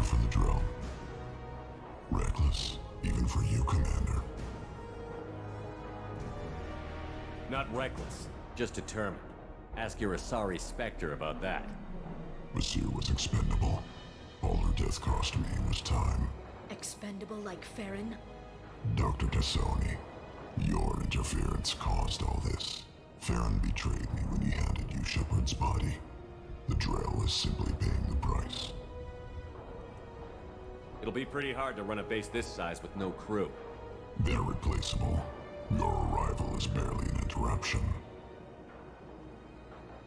here for the drill. Reckless, even for you, Commander. Not reckless, just determined. Ask your Asari Spectre about that. Monsieur was expendable. All her death cost me was time. Expendable like Farron? Dr. T'Soni, your interference caused all this. Farron betrayed me when he handed you Shepard's body. The Drell is simply paying the price. It'll be pretty hard to run a base this size with no crew. They're replaceable. Your arrival is barely an interruption.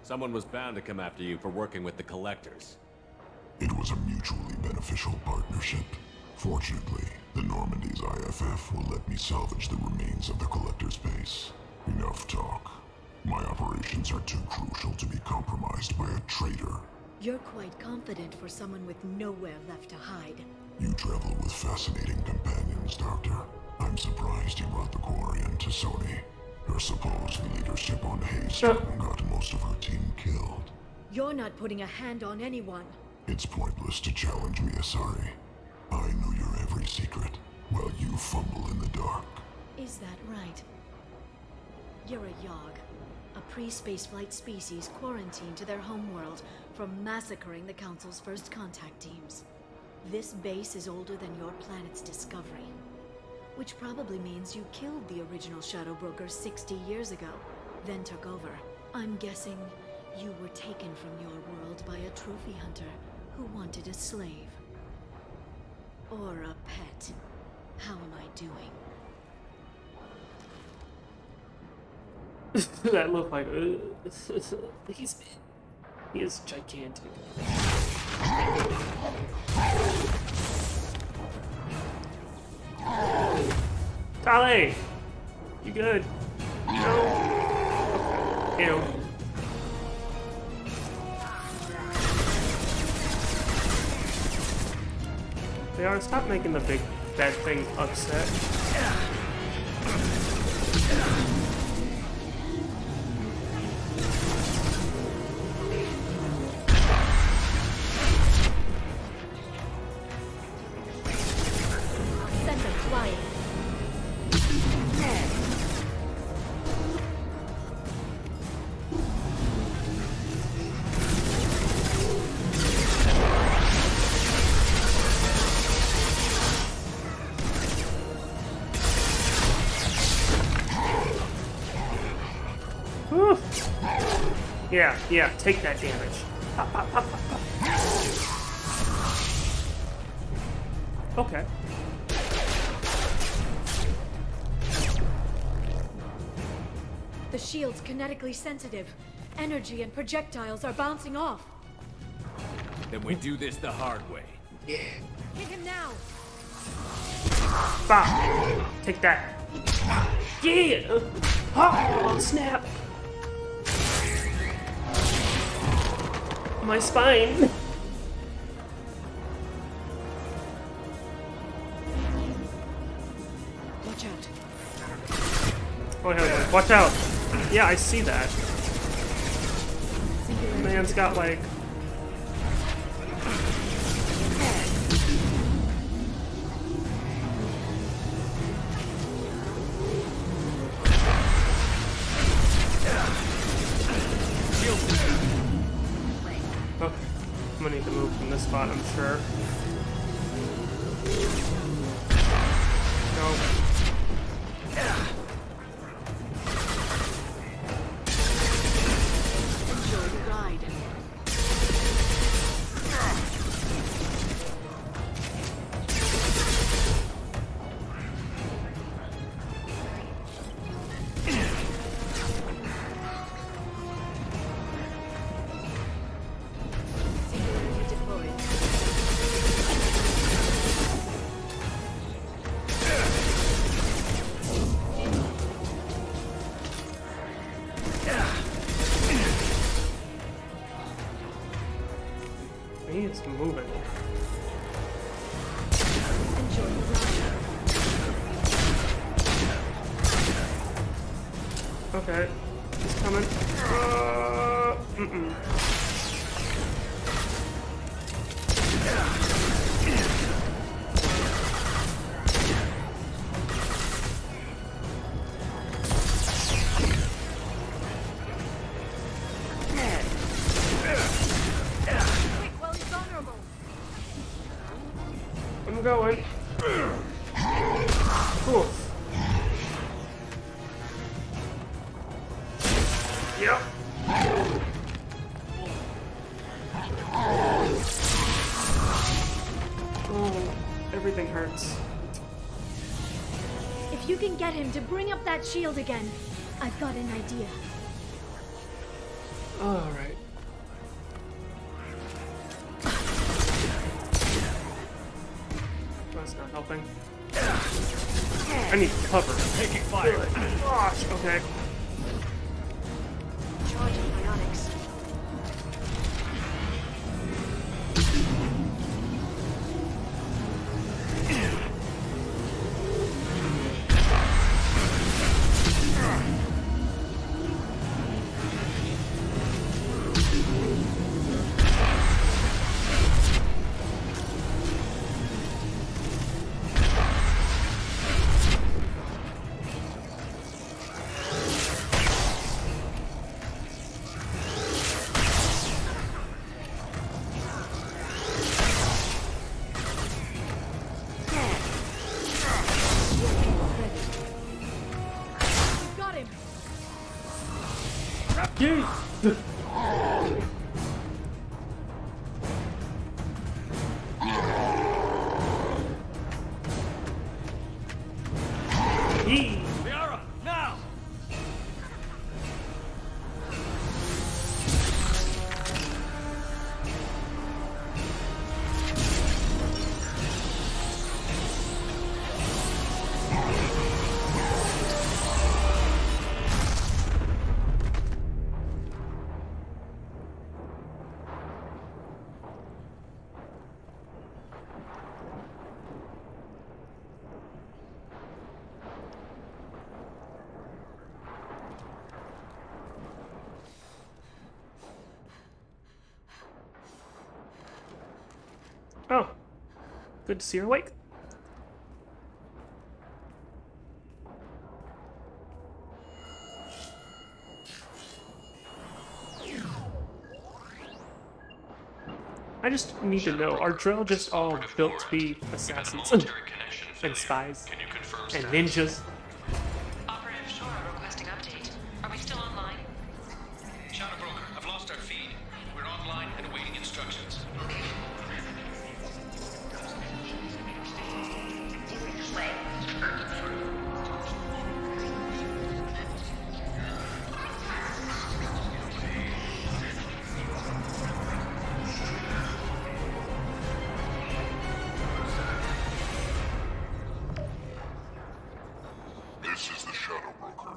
Someone was bound to come after you for working with the Collectors. It was a mutually beneficial partnership. Fortunately, the Normandy's IFF will let me salvage the remains of the Collector's base. Enough talk. My operations are too crucial to be compromised by a traitor. You're quite confident for someone with nowhere left to hide. You travel with fascinating companions, Doctor. I'm surprised you brought the Quarian to Sony. Her supposed leadership on Hazeton got most of her team killed. You're not putting a hand on anyone. It's pointless to challenge me, Asari. I know your every secret, while you fumble in the dark. Is that right? You're a Yogg, a pre-spaceflight species quarantined to their homeworld from massacring the Council's first contact teams. This base is older than your planet's discovery, which probably means you killed the original Shadow Broker 60 years ago, then took over. I'm guessing you were taken from your world by a trophy hunter who wanted a slave. Or a pet. How am I doing? That looked like he is gigantic. Tali, you good? No. Ew. They are. Stop making the big bad thing upset. Send them flying. Whew. Yeah, take that damage. Pop, pop, pop, pop, pop. Okay. The shield's kinetically sensitive. Energy and projectiles are bouncing off. Then we do this the hard way. Hit him now! Bop. Take that. Yeah! Oh, snap! My spine! Watch out. Oh, hell yeah. Watch out! Yeah, I see that. Man's got like... Okay, I'm gonna need to move from this spot, I'm sure. No. Enjoy the ride. Singularity deployed. It's moving. Enjoy the ride. Okay, he's coming. Mm-mm. going. Cool. Yep. Oh, everything hurts. If you can get him to bring up that shield again, I've got an idea. Alright. That's not helping. I need cover. Taking fire. Gosh, okay. Charging bionics. Liara, now! Oh, good to see her awake. I just need to know, are Drell just all built to be assassins and spies and ninjas? Operative Shora requesting update. Are we still online? Shadow Broker, I've lost our feed. We're online and awaiting instructions. This is the Shadow Broker.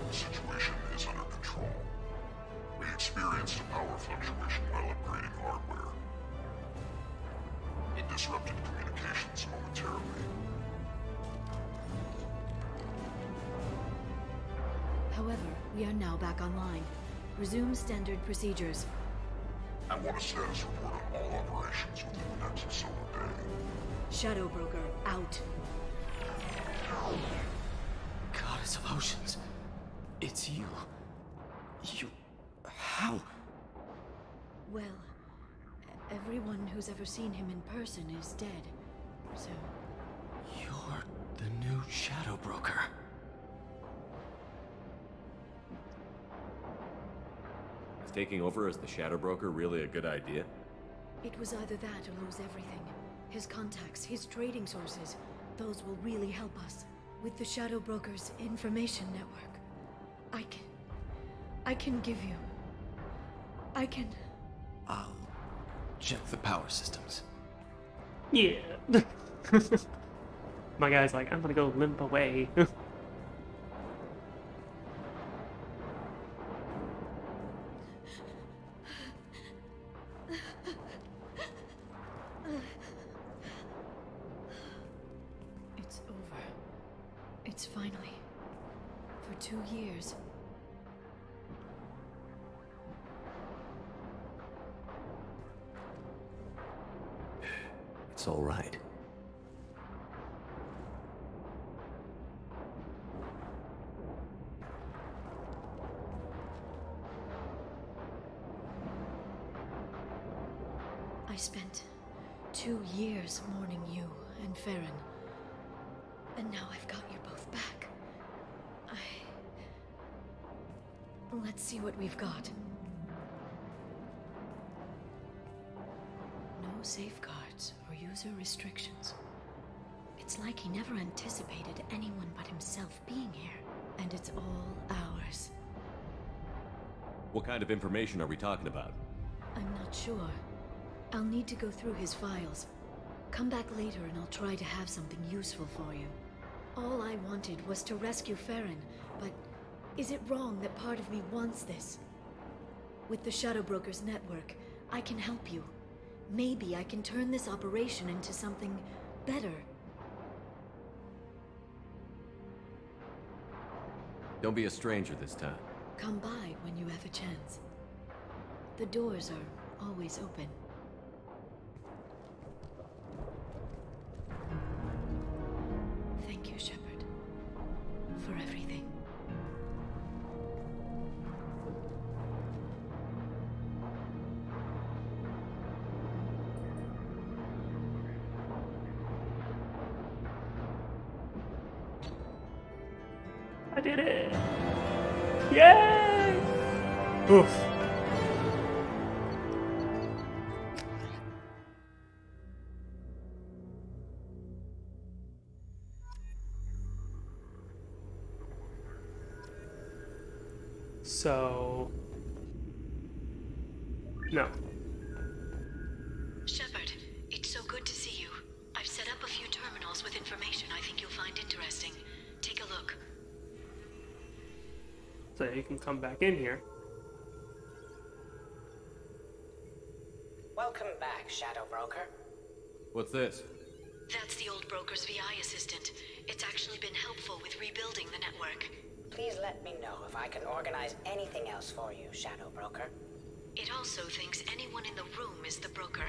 The situation is under control. We experienced a power fluctuation while upgrading hardware. It disrupted communications momentarily. However, we are now back online. Resume standard procedures. I want a status report on all operations within the next solar day. Shadow Broker, out. Goddess of Oceans. It's you. How? Well, everyone who's ever seen him in person is dead. So, You're the new Shadow Broker. Is taking over as the Shadow Broker really a good idea? it was either that or lose everything. His contacts, his trading sources, those will really help us. With the Shadow Broker's information network, I can give you... I'll check the power systems. Yeah. My guy's like, I'm gonna go limp away. It's over. It's finally. For 2 years. It's all right. I spent 2 years mourning you and Farron. And now I've got you both back. Let's see what we've got. No safeguards or user restrictions. It's like he never anticipated anyone but himself being here. And it's all ours. What kind of information are we talking about? I'm not sure. I'll need to go through his files. Come back later and I'll try to have something useful for you. All I wanted was to rescue Farron, but is it wrong that part of me wants this? With the Shadow Brokers network, I can help you. Maybe I can turn this operation into something better. Don't be a stranger this time. Come by when you have a chance. The doors are always open. Thank you, Shepard, for everything. I did it! Yay! Oof. So... no. Shepard, it's so good to see you. I've set up a few terminals with information I think you'll find interesting. Take a look. So you can come back in here. Welcome back, Shadow Broker. What's this? That's the old broker's VI assistant. It's actually been helpful with rebuilding the network. Please let me know if I can organize anything else for you, Shadow Broker. It also thinks anyone in the room is the broker.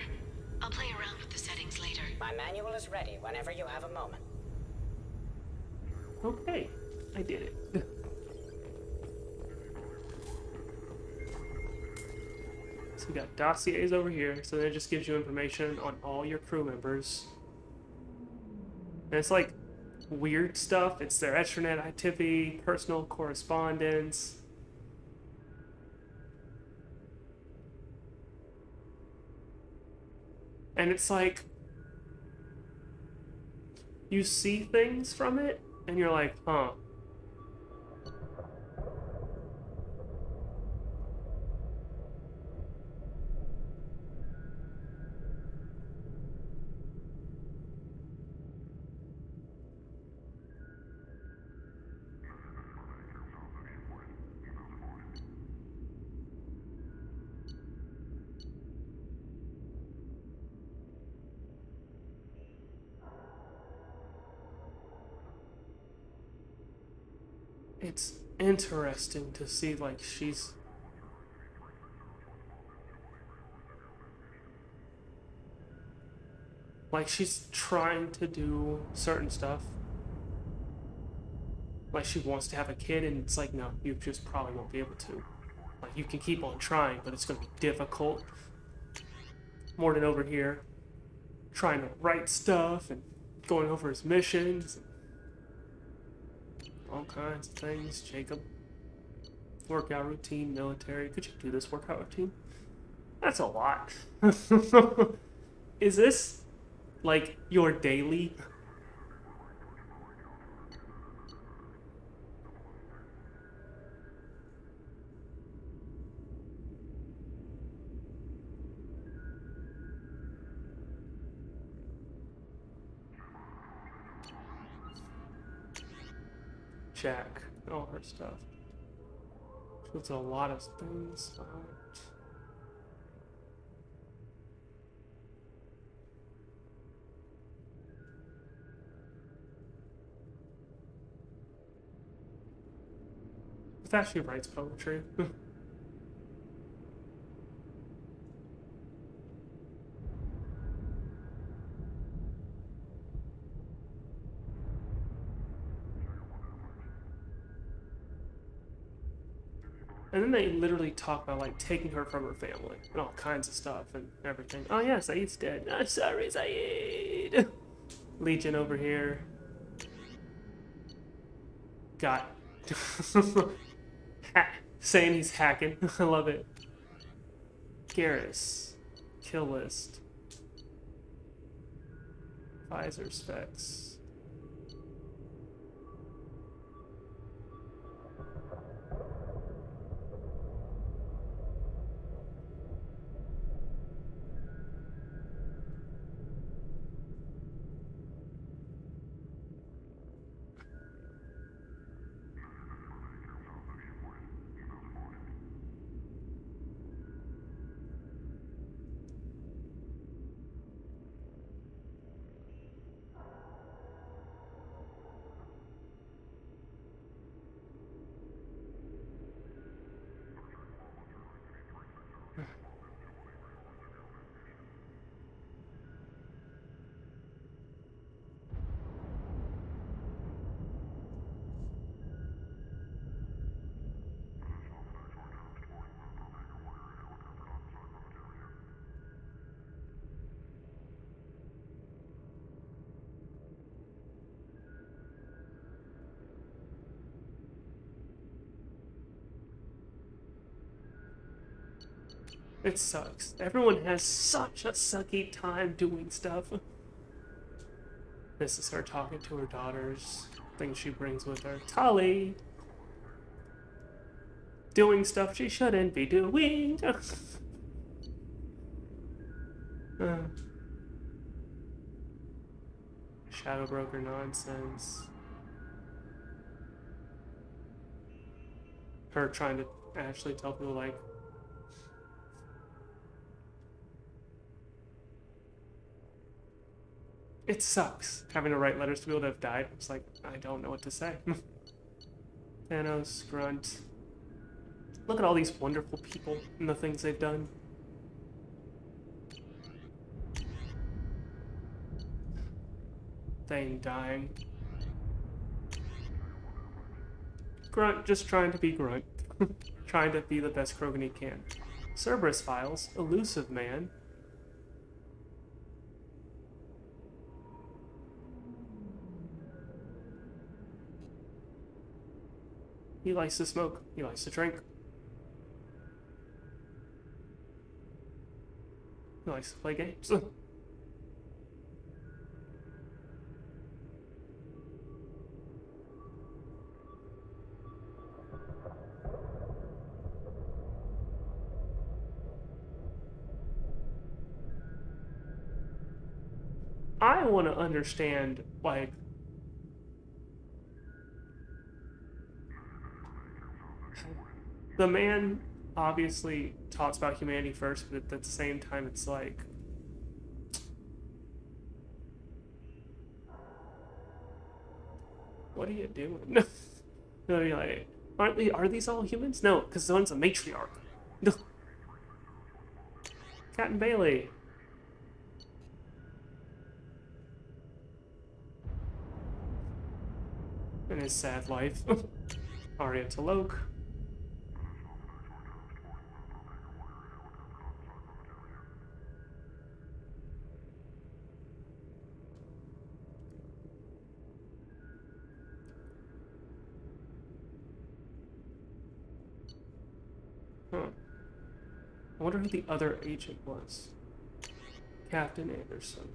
I'll play around with the settings later. My manual is ready whenever you have a moment. Okay, I did it. So we got dossiers over here, so that just gives you information on all your crew members. And it's like weird stuff. It's their extranet activity, personal correspondence. And it's like, you see things from it, and you're like, huh. It's interesting to see, like, she's... like, she's trying to do certain stuff. Like, she wants to have a kid, and it's like, no, you just probably won't be able to. Like, you can keep on trying, but it's going to be difficult. Mordin over here, trying to write stuff, and going over his missions, and all kinds of things. Jacob. Workout routine, military. Could you do this workout routine? That's a lot. Is this, like, your daily? Jack, all her stuff. She puts a lot of things out. In fact, she writes poetry. And then they literally talk about, like, taking her from her family and all kinds of stuff and everything. Oh yeah, Saeed's dead. I'm sorry, Saeed. Legion over here. Got saying he's hacking. I love it. Garrus. Kill list. Visor specs. It sucks. Everyone has such a sucky time doing stuff. This is her talking to her daughters. Things she brings with her. Tali! Doing stuff she shouldn't be doing. Shadow broker nonsense. Her trying to actually tell people, like, it sucks having to write letters to people that have died. It's like, I don't know what to say. Thanos, Grunt. Look at all these wonderful people and the things they've done. Thane dying. Grunt just trying to be Grunt. Trying to be the best Krogan he can. Cerberus Files, Elusive Man. He likes to smoke. He likes to drink. He likes to play games. I want to understand, like, the man obviously talks about humanity first, but at the same time, it's like, what are you doing? No, you're like, are these all humans? No, because the one's a matriarch. Captain Bailey. And his sad life. Arya T'Loak. Huh. I wonder who the other agent was. Captain Anderson.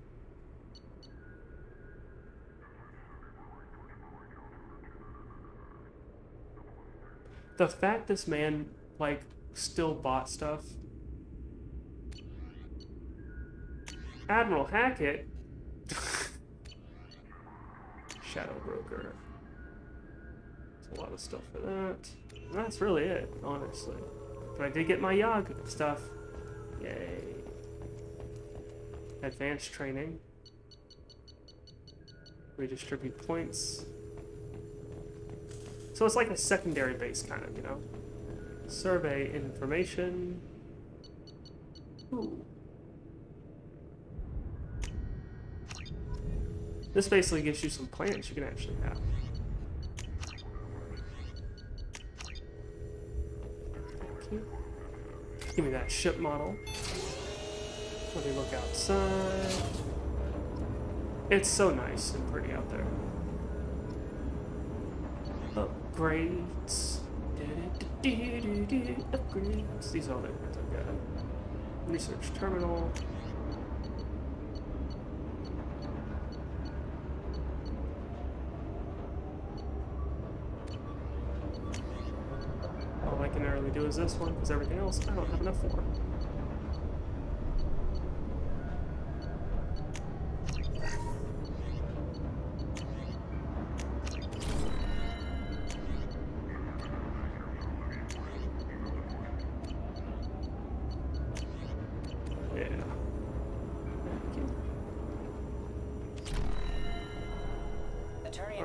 The fact this man, like, still bought stuff. Admiral Hackett. Shadow Broker. There's a lot of stuff for that. And that's really it, honestly. But I did get my Yogg stuff. Yay. Advanced training. Redistribute points. So it's like a secondary base, kind of, you know? Survey information. Ooh. This basically gives you some plans you can actually have. Thank you. Give me that ship model. Let me look outside. It's so nice and pretty out there. Upgrades. Upgrades. These are all the upgrades I've got. Research terminal. All I can really do is this one, because everything else I don't have enough for.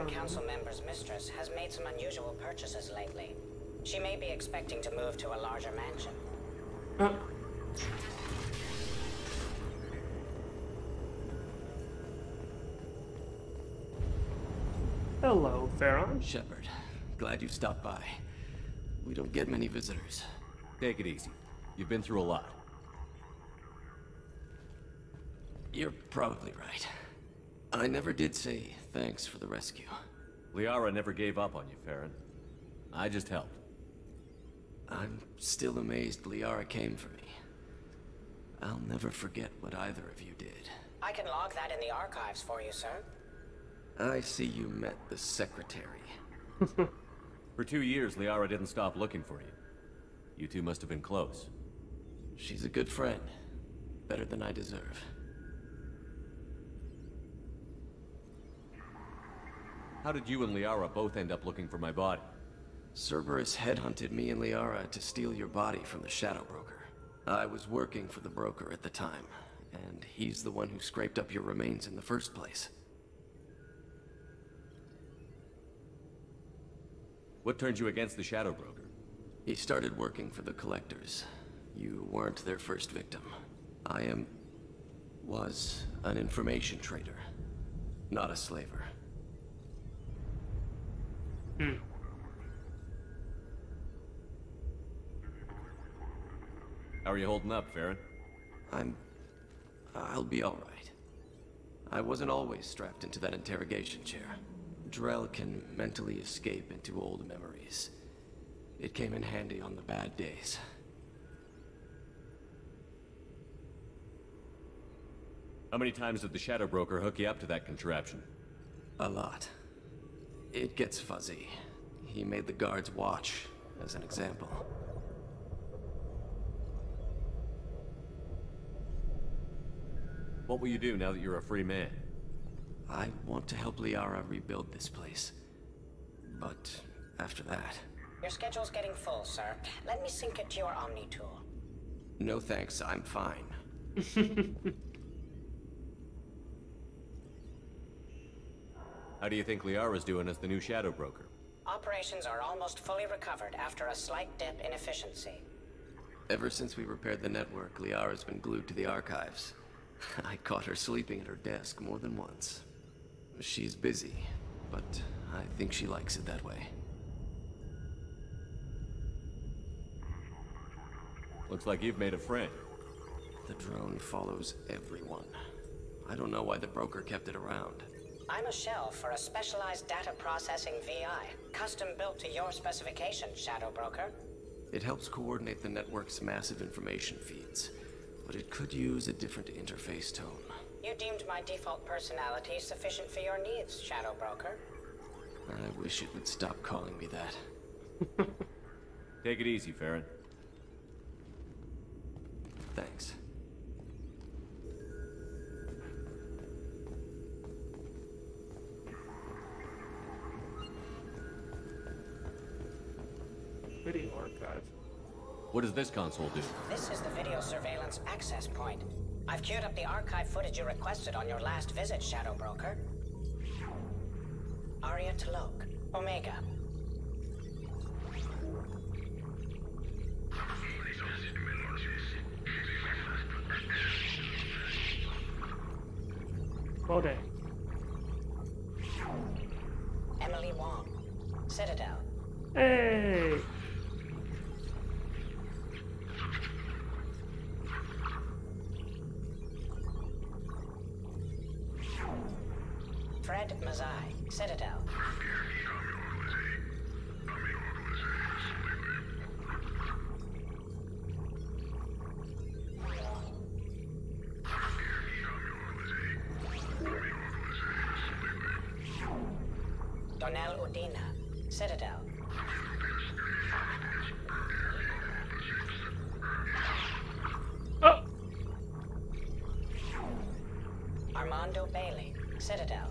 Council member's mistress has made some unusual purchases lately. She may be expecting to move to a larger mansion. Hello, Farron. Shepard, glad you stopped by. We don't get many visitors. Take it easy. You've been through a lot. You're probably right. I never did say thanks for the rescue. Liara never gave up on you, Farron. I just helped. I'm still amazed Liara came for me. I'll never forget what either of you did. I can log that in the archives for you, sir. I see you met the secretary. For 2 years, Liara didn't stop looking for you. You two must have been close. She's a good friend. Better than I deserve. How did you and Liara both end up looking for my body? Cerberus headhunted me and Liara to steal your body from the Shadow Broker. I was working for the broker at the time, and he's the one who scraped up your remains in the first place. What turned you against the Shadow Broker? He started working for the Collectors. You weren't their first victim. Was an information trader, not a slaver. How are you holding up, Farron? I'll be all right. I wasn't always strapped into that interrogation chair. Drell can mentally escape into old memories. It came in handy on the bad days. How many times did the Shadow Broker hook you up to that contraption? A lot. It gets fuzzy. He made the guards watch, as an example. What will you do now that you're a free man? I want to help Liara rebuild this place. But after that... Your schedule's getting full, sir. Let me sync it to your Omni tool. No thanks, I'm fine. How do you think Liara's doing as the new Shadow Broker? Operations are almost fully recovered after a slight dip in efficiency. Ever since we repaired the network, Liara's been glued to the archives. I caught her sleeping at her desk more than once. She's busy, but I think she likes it that way. Looks like you've made a friend. The drone follows everyone. I don't know why the broker kept it around. I'm a shell for a specialized data processing VI, custom built to your specifications, Shadow Broker. It helps coordinate the network's massive information feeds, but it could use a different interface tone. You deemed my default personality sufficient for your needs, Shadow Broker. I wish it would stop calling me that. Take it easy, Farron. Thanks. Video archive. What does this console do? This is the video surveillance access point. I've queued up the archive footage you requested on your last visit, Shadow Broker. Aria T'Loak, Omega. Bode. Emily Wong, Citadel. Hey! Lazai, Citadel. Donel Udina, Citadel. Oh! Armando Bailey, Citadel.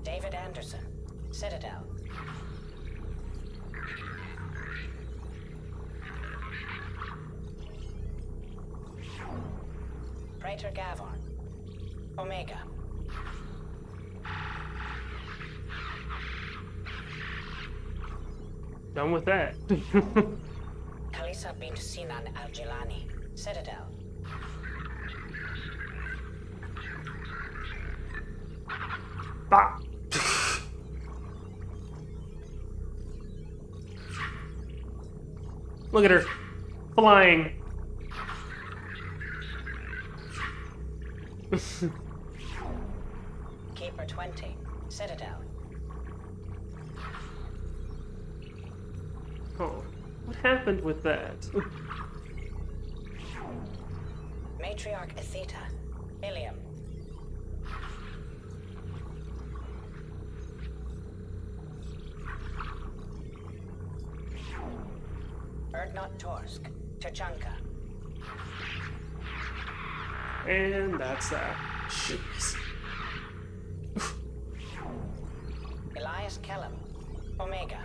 David Anderson, Citadel. Praetor Gavon, Omega. Done with that. Kalisa bint Sinan Al-Jilani, Citadel. Bah! Look at her. Flying. Keeper 20, Citadel. Oh, what happened with that? Matriarch Atheta, Ilium. Erdnot Torsk, Tuchanka. And that's that. Jeez. Elias Kellum, Omega.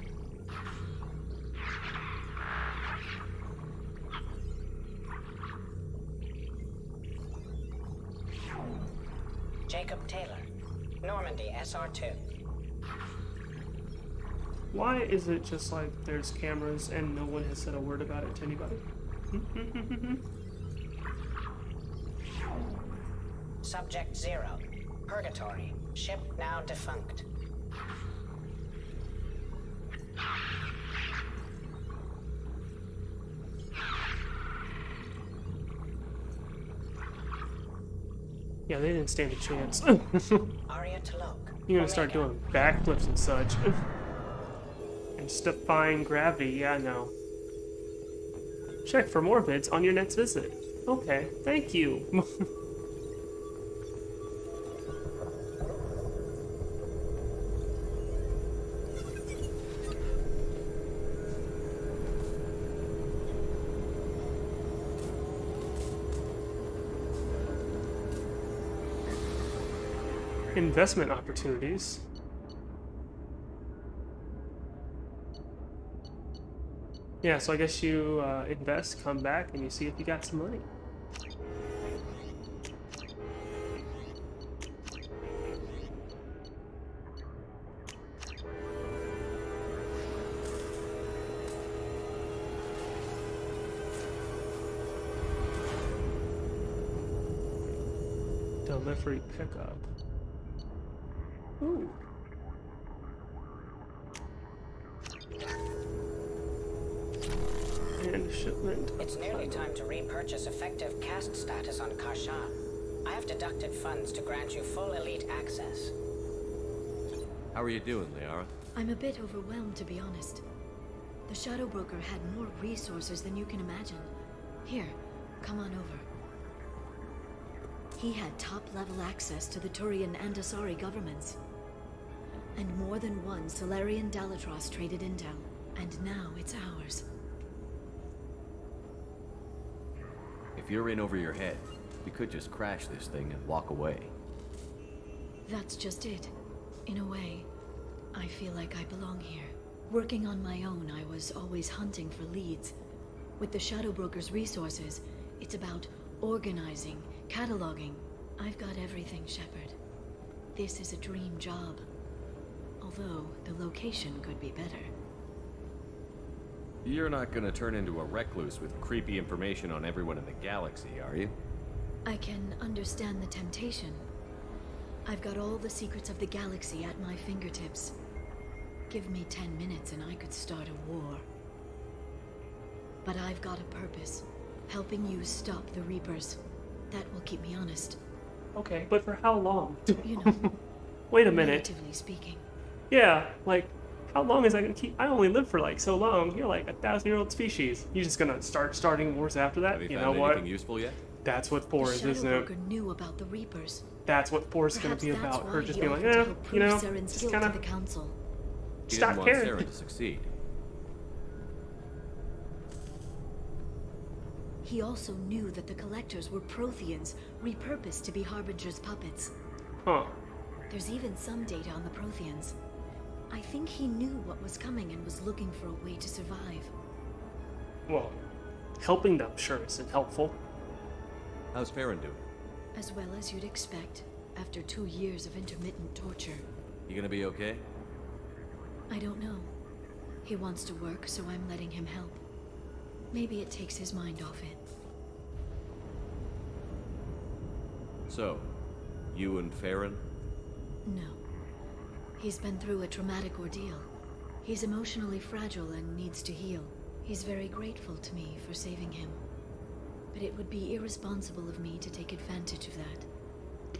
Jacob Taylor, Normandy SR2. Why is it just like there's cameras and no one has said a word about it to anybody? Subject 0, Purgatory, ship now defunct. Yeah, they didn't stand a chance. Arya T'Loak, You're gonna start Omega. doing backflips and such. And just defying gravity, yeah, no. Check for more vids on your next visit. Okay, thank you. Investment opportunities. Yeah, so I guess you invest, come back, and you see if you got some money. Delivery pickup. Ooh. And shipment. It's nearly time to repurchase effective caste status on Karshan. I have deducted funds to grant you full elite access. How are you doing, Liara? I'm a bit overwhelmed, to be honest. The Shadow Broker had more resources than you can imagine. Here, come on over. He had top-level access to the Turian and Asari governments. And more than one Solarian Dalatros traded intel. And now it's ours. If you're in over your head, you could just crash this thing and walk away. That's just it. In a way, I feel like I belong here. Working on my own, I was always hunting for leads. With the Shadow Broker's resources, it's about organizing, cataloging. I've got everything, Shepard. This is a dream job. Although, the location could be better. You're not gonna turn into a recluse with creepy information on everyone in the galaxy, are you? I can understand the temptation. I've got all the secrets of the galaxy at my fingertips. Give me 10 minutes and I could start a war. But I've got a purpose, Helping you stop the Reapers. That will keep me honest. Okay, but for how long? You know, Wait a minute. relatively speaking. Yeah, like, how long is that gonna keep? I only live for like so long. You're like a 1,000-year-old species. You're just gonna starting wars after that? Have you know found what? anything useful yet? That's what 4 The is, Shadow isn't it? Broker knew about the Reapers. That's what 4 is gonna Perhaps be that's about. why Her just he being like, offered to help you prove know, Saren's just guilt kind to of the council. He stop didn't want caring. Saren to succeed. He also knew that the Collectors were Protheans, repurposed to be Harbinger's puppets. Huh. There's even some data on the Protheans. I think he knew what was coming and was looking for a way to survive. Well, helping them sure isn't helpful. How's Farron doing? As well as you'd expect, after 2 years of intermittent torture. You gonna be okay? I don't know. He wants to work, so I'm letting him help. Maybe it takes his mind off it. So, you and Farron? No. He's been through a traumatic ordeal. He's emotionally fragile and needs to heal. He's very grateful to me for saving him. But it would be irresponsible of me to take advantage of that.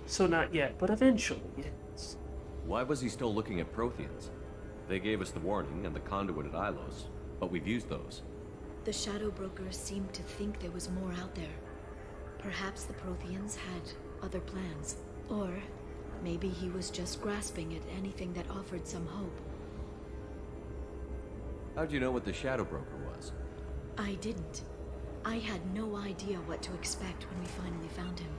So not yet, but eventually, yes. Why was he still looking at Protheans? They gave us the warning and the conduit at Ilos, but we've used those. The Shadow Brokers seemed to think there was more out there. Perhaps the Protheans had other plans. Or maybe he was just grasping at anything that offered some hope. How'd you know what the Shadow Broker was? I didn't. I had no idea what to expect when we finally found him.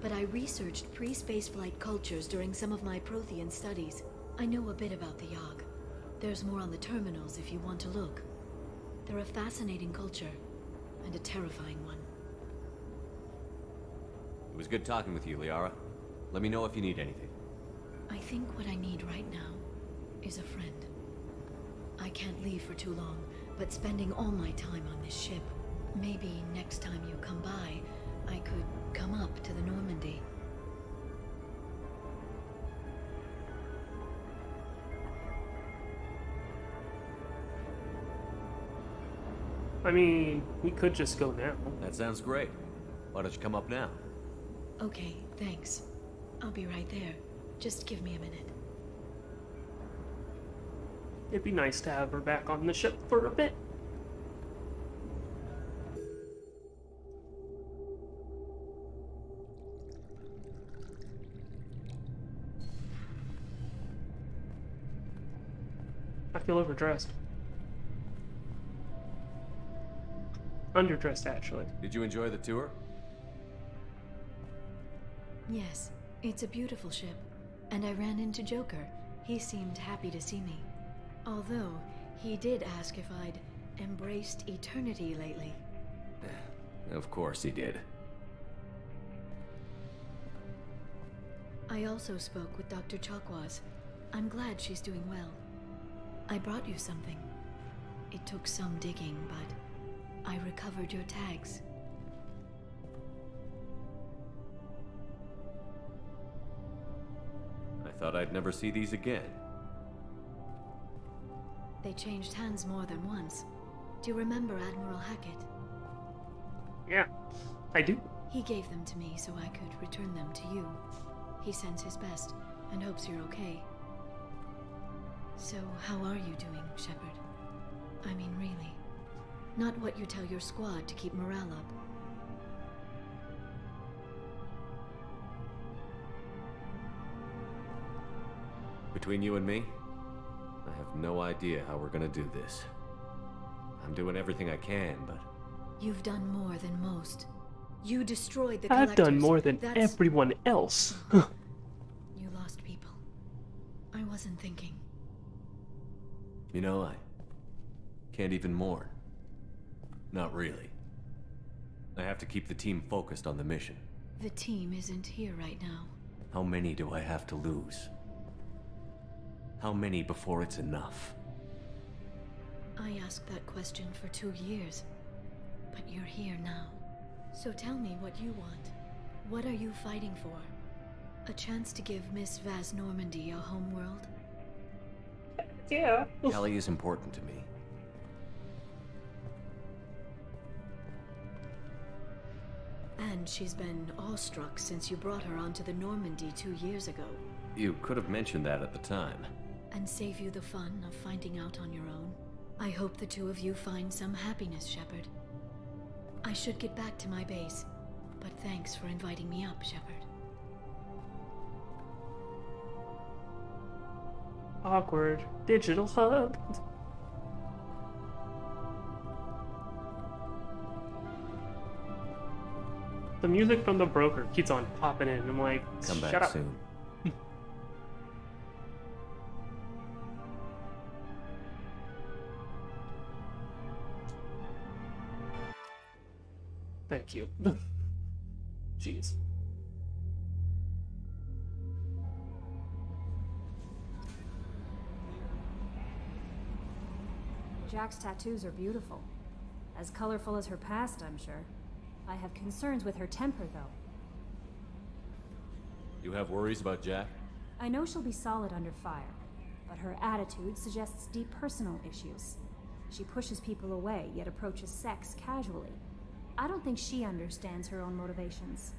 But I researched pre-spaceflight cultures during some of my Prothean studies. I know a bit about the Yogg. There's more on the terminals if you want to look. They're a fascinating culture, and a terrifying one. It was good talking with you, Liara. Let me know if you need anything. I think what I need right now is a friend. I can't leave for too long, but spending all my time on this ship. Maybe next time you come by, I could come up to the Normandy. I mean, we could just go now. That sounds great. Why don't you come up now? Okay, thanks. I'll be right there. Just give me a minute. It'd be nice to have her back on the ship for a bit. I feel overdressed. Underdressed, actually. Did you enjoy the tour? Yes, it's a beautiful ship. And I ran into Joker. He seemed happy to see me. Although, he did ask if I'd embraced eternity lately. Of course he did. I also spoke with Dr. Chakwas. I'm glad she's doing well. I brought you something. It took some digging, but I recovered your tags. I thought I'd never see these again. They changed hands more than once. Do you remember Admiral Hackett? Yeah, I do. He gave them to me so I could return them to you. He sends his best and hopes you're okay. So, how are you doing, Shepard? I mean, really. Not what you tell your squad to keep morale up. Between you and me, I have no idea how we're gonna do this. I'm doing everything I can, but... You've done more than most. You destroyed the I've done Collectors. more than That's... everyone else. You lost people. I wasn't thinking. You know, I can't even mourn. Not really. I have to keep the team focused on the mission. The team isn't here right now. How many do I have to lose? How many before it's enough? I asked that question for 2 years. But you're here now. So tell me what you want. What are you fighting for? A chance to give Miss Vaz Normandy a homeworld? Yeah. Kelly is important to me. And she's been awestruck since you brought her onto the Normandy 2 years ago. You could have mentioned that at the time. And save you the fun of finding out on your own. I hope the two of you find some happiness, Shepard. I should get back to my base, but thanks for inviting me up, Shepard. Awkward. Digital hub. The music from the broker keeps on popping in. I'm like, Come shut back up. soon. Thank you. Jeez. Jack's tattoos are beautiful. As colorful as her past, I'm sure. I have concerns with her temper, though. You have worries about Jack? I know she'll be solid under fire, but her attitude suggests deep personal issues. She pushes people away, yet approaches sex casually. I don't think she understands her own motivations.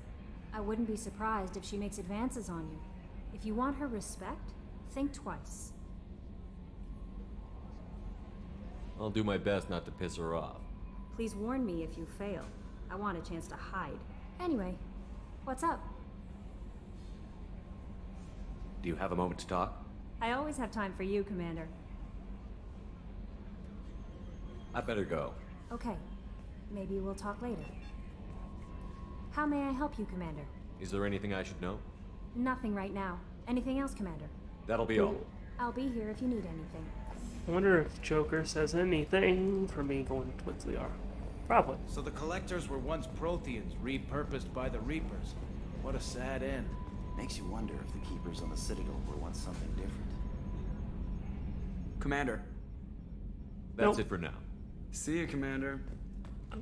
I wouldn't be surprised if she makes advances on you. If you want her respect, think twice. I'll do my best not to piss her off. Please warn me if you fail. I want a chance to hide. Anyway, what's up? Do you have a moment to talk? I always have time for you, Commander. I better go. Okay. Maybe we'll talk later. How may I help you, Commander? Is there anything I should know? Nothing right now. Anything else, Commander? That'll be all. I'll be here if you need anything. I wonder if Joker says anything for me going towards Liara. Probably. So the Collectors were once Protheans, repurposed by the Reapers. What a sad end. Makes you wonder if the Keepers on the Citadel were once something different. Commander. That's it for now. See you, Commander.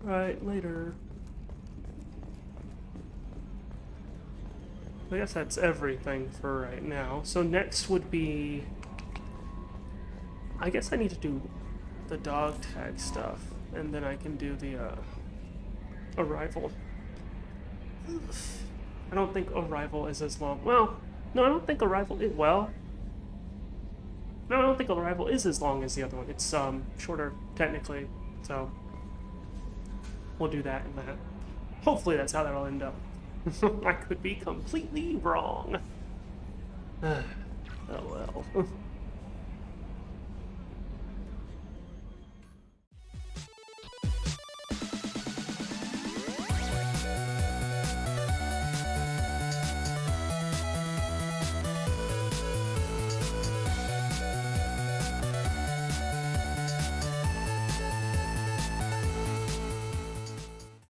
Alright, later. I guess that's everything for right now. So next would be... I guess I need to do the dog tag stuff, and then I can do the Arrival. I don't think Arrival is as long. Well, no, I don't think Arrival is... Well... No, I don't think Arrival is as long as the other one. It's shorter, technically, so... We'll do that and that. Hopefully that's how that'll end up. I could be completely wrong. Oh well.